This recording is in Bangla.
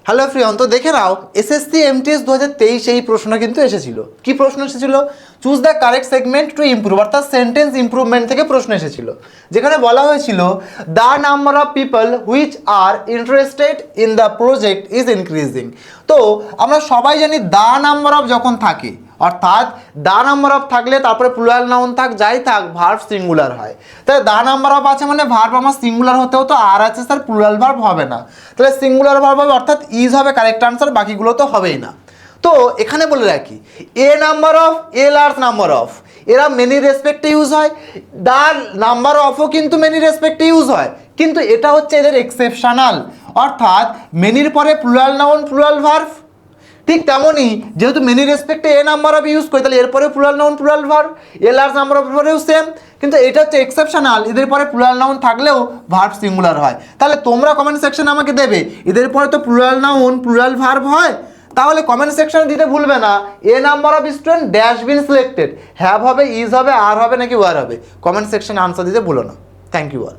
হ্যালো এভরিওয়ান, তো দেখে নাও এসএসসি এমটিএস 2023 এই প্রশ্নটা কিন্তু এসেছিল। কি প্রশ্ন এসেছিল? Choose the correct segment to improve, অর্থাৎ সেন্টেন্স ইমপ্রুভমেন্ট থেকে প্রশ্ন এসেছিল, যেখানে বলা হয়েছিল the number of people which are interested in the project is increasing. তো আমরা সবাই জানি দ্য নাম্বার অফ যখন থাকে, অর্থাৎ দ্য নাম্বার অফ থাকলে তারপরে প্লুরাল নাউন থাক যাই থাক ভার্ব সিঙ্গুলার হয়। তাহলে দ্য নাম্বার অফ আছে মানে ভার্ব আমার সিঙ্গুলার হতে হতো, আর আছে স্যার প্লুরাল ভার্ব হবে না, তাহলে সিঙ্গুলার ভার্ব হবে, অর্থাৎ ইজ হবে কারেক্ট আনসার, বাকিগুলো তো হবেই না। তো এখানে বলে রাখি a number of, a large number of, এরা মেনি রেসপেক্টে ইউজ হয়, দ্য নাম্বার অফও কিন্তু মেনি রেসপেক্টে ইউজ হয়, কিন্তু এটা হচ্ছে এদের এক্সেপশনাল, অর্থাৎ মেনির পরে প্লুরাল নাউন প্লুরাল ভার্ব। ঠিক তেমনই যেহেতু মেনি রেসপেক্টে এ নাম্বার অফ ইউজ করি, তাহলে এরপরে plural noun plural verb, a large number of পরেও সেম, কিন্তু এটা হচ্ছে এক্সেপশনাল, এদের পরে প্লুরাল নাউন থাকলেও ভার্ব সিঙ্গুলার হয়। তাহলে তোমরা কমেন্ট সেকশনে আমাকে দেবে এদের পরে তো প্লুরাল নাউন প্লুরাল ভার্ব হয়, তাহলে কমেন্ট সেকশনে দিতে ভুলবে না a number of student dash been selected, have হবে, ইজ হবে, আর হবে নাকি ওয়ার হবে। কমেন্ট সেকশনে আনসার দিতে ভুলো না। Thank you all.